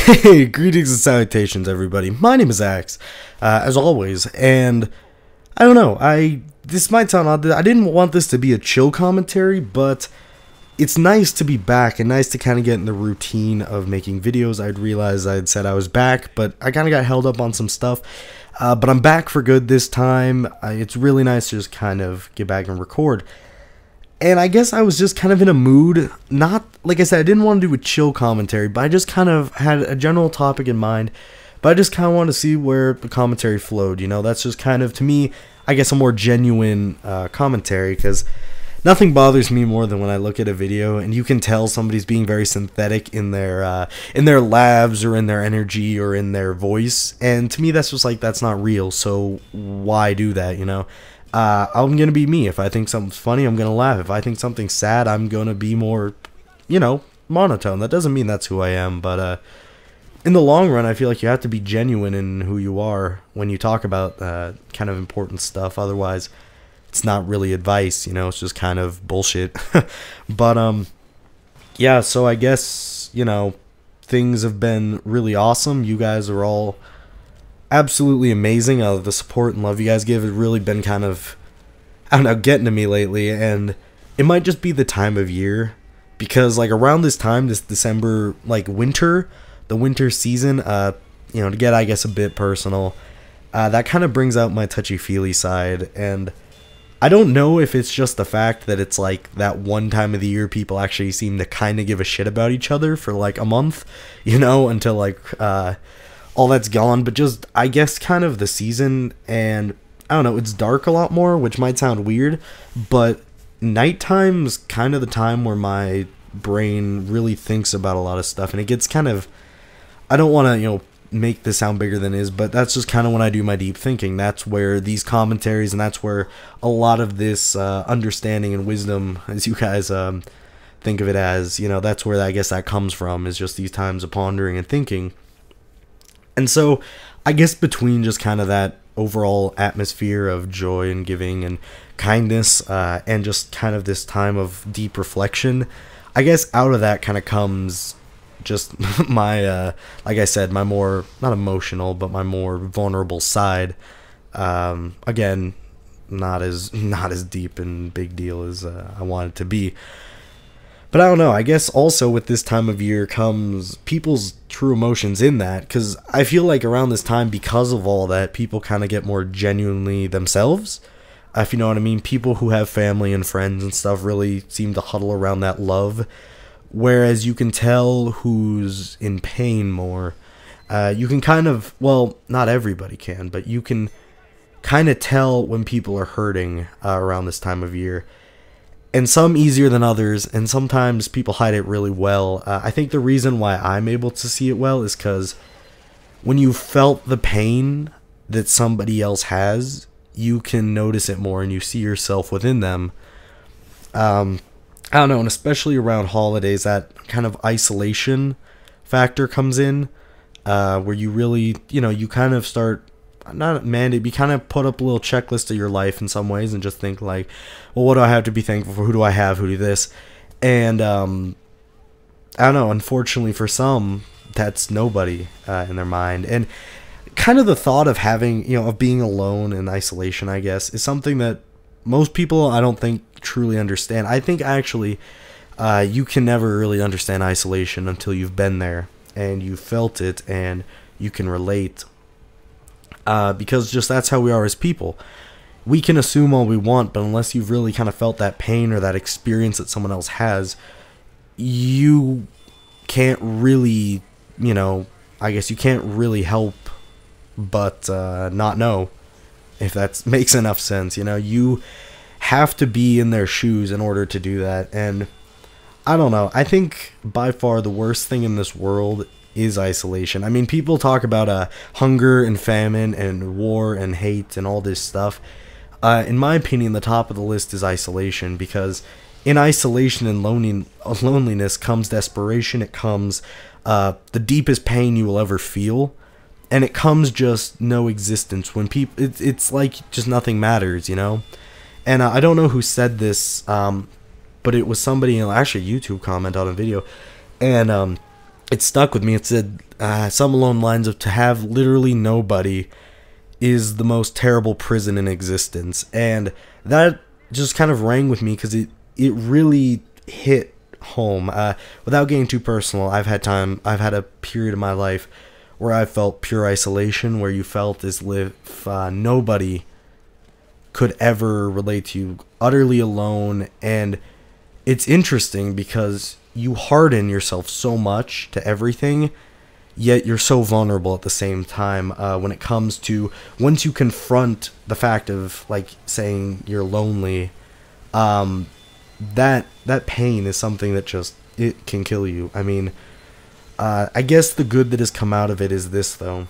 Hey, greetings and salutations, everybody. My name is Axe, as always, and I don't know. This might sound odd. I didn't want this to be a chill commentary, but it's nice to be back and nice to kind of get in the routine of making videos. I'd realized I'd said I was back, but I kind of got held up on some stuff. But I'm back for good this time. It's really nice to just kind of get back and record. And I guess I was just kind of in a mood, not, like I said, I didn't want to do a chill commentary, but I just kind of had a general topic in mind, but I just kind of wanted to see where the commentary flowed, you know, that's just kind of, to me, I guess a more genuine commentary, because nothing bothers me more than when I look at a video and you can tell somebody's being very synthetic in their labs or in their energy or in their voice, and to me that's just like, that's not real, so why do that, you know? I'm gonna be me. If I think something's funny, I'm gonna laugh. If I think something's sad, I'm gonna be more, you know, monotone. That doesn't mean that's who I am, but in the long run, I feel like you have to be genuine in who you are when you talk about kind of important stuff. Otherwise, it's not really advice, you know, it's just kind of bullshit. But yeah, so I guess, you know, things have been really awesome. You guys are all absolutely amazing. The support and love you guys give has really been kind of, I don't know, getting to me lately, and it might just be the time of year, because like around this time, this December, like winter, the winter season, you know, to get, I guess, a bit personal, that kind of brings out my touchy-feely side, and I don't know if it's just the fact that it's like that one time of the year people actually seem to kind of give a shit about each other for like a month, you know, until like, all that's gone, but just, I guess, kind of the season, and I don't know, it's dark a lot more, which might sound weird, but nighttime's kind of the time where my brain really thinks about a lot of stuff, and it gets kind of, I don't want to, you know, make this sound bigger than it is, but that's just kind of when I do my deep thinking. That's where these commentaries, and that's where a lot of this understanding and wisdom, as you guys think of it as, you know, that's where I guess that comes from, is just these times of pondering and thinking. And so, I guess between just kind of that overall atmosphere of joy and giving and kindness, and just kind of this time of deep reflection, I guess out of that kind of comes just my, like I said, my more, not emotional, but my more vulnerable side. Again, not as deep and big deal as I want it to be. But I don't know, I guess also with this time of year comes people's true emotions in that, because I feel like around this time, because of all that, people kind of get more genuinely themselves, if you know what I mean. People who have family and friends and stuff really seem to huddle around that love, whereas you can tell who's in pain more. You can kind of, well, not everybody can, but you can kind of tell when people are hurting around this time of year. And some easier than others, and sometimes people hide it really well. I think the reason why I'm able to see it well is because when you felt the pain that somebody else has, you can notice it more and you see yourself within them. I don't know, and especially around holidays, that kind of isolation factor comes in, where you really, you know, you kind of start, not mandate, you kind of put up a little checklist of your life in some ways and just think like, well, what do I have to be thankful for? Who do I have? Who do this? And I don't know, unfortunately for some, that's nobody in their mind. And kind of the thought of having, you know, of being alone in isolation, I guess, is something that most people, I don't think, truly understand. I think actually you can never really understand isolation until you've been there and you felt it and you can relate. Because just that's how we are as people. We can assume all we want, but unless you've really kind of felt that pain or that experience that someone else has, you can't really, you know, I guess you can't really help but not know, if that makes enough sense. You know, you have to be in their shoes in order to do that. And I don't know, I think by far the worst thing in this world is isolation. I mean, people talk about hunger and famine and war and hate and all this stuff. In my opinion, the top of the list is isolation, because in isolation and loneliness comes desperation. It comes the deepest pain you will ever feel, and it comes just no existence. When people, it's like just nothing matters, you know. And I don't know who said this, but it was somebody, actually a YouTube comment on a video, and it stuck with me. It said some along the lines of, to have literally nobody is the most terrible prison in existence. And that just kind of rang with me because it really hit home. Without getting too personal, I've had a period of my life where I felt pure isolation, where you felt as if nobody could ever relate to you, utterly alone. And it's interesting because you harden yourself so much to everything, yet you're so vulnerable at the same time when it comes to, once you confront the fact of, like, saying you're lonely, that pain is something that just, it can kill you. I mean, I guess the good that has come out of it is this, though.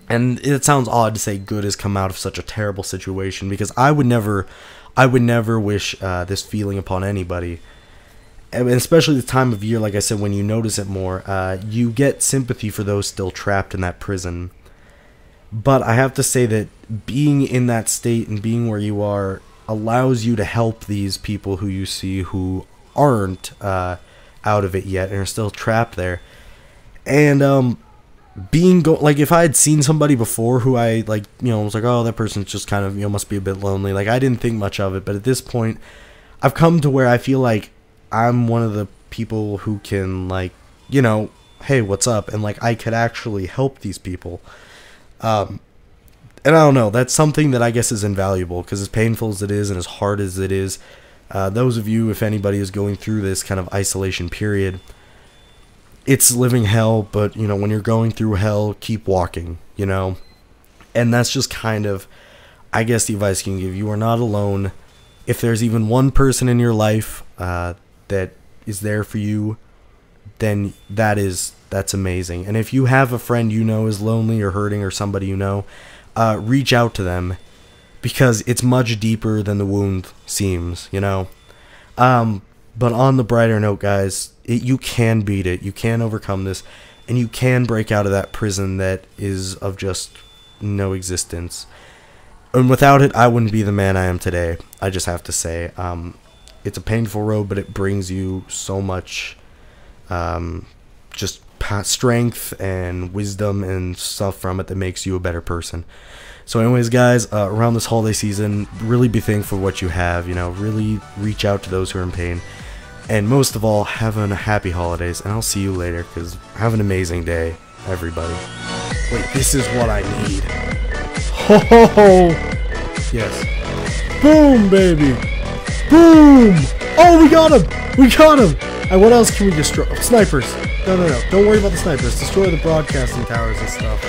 And it sounds odd to say good has come out of such a terrible situation, because I would never wish this feeling upon anybody. And especially the time of year, like I said, when you notice it more, you get sympathy for those still trapped in that prison. But I have to say that being in that state and being where you are allows you to help these people who you see who aren't out of it yet and are still trapped there. And like, if I had seen somebody before who I, like, you know, was like, oh, that person's just kind of, you know, must be a bit lonely, like, I didn't think much of it. But at this point, I've come to where I feel like I'm one of the people who can, like, you know, hey, what's up? And, like, I could actually help these people. And I don't know, that's something that I guess is invaluable, because as painful as it is and as hard as it is, those of you, if anybody is going through this kind of isolation period, it's living hell, but, you know, when you're going through hell, keep walking, you know? And that's just kind of, I guess, the advice you can give. You are not alone. If there's even one person in your life that is there for you, then that's amazing. And if you have a friend you know is lonely or hurting, or somebody you know, reach out to them, because it's much deeper than the wound seems, you know? But on the brighter note, guys, you can beat it. You can overcome this, and you can break out of that prison that is of just no existence. And without it, I wouldn't be the man I am today. I just have to say, it's a painful road, but it brings you so much, just strength and wisdom and stuff from it that makes you a better person. So anyways, guys, around this holiday season, really be thankful for what you have, you know, really reach out to those who are in pain. And most of all, have a happy holidays, and I'll see you later, because have an amazing day, everybody. Wait, this is what I need. Ho ho ho! Yes. Boom, baby! Boom! Oh, we got him! We got him! And what else can we destroy? Snipers! No. Don't worry about the snipers. Destroy the broadcasting towers and stuff.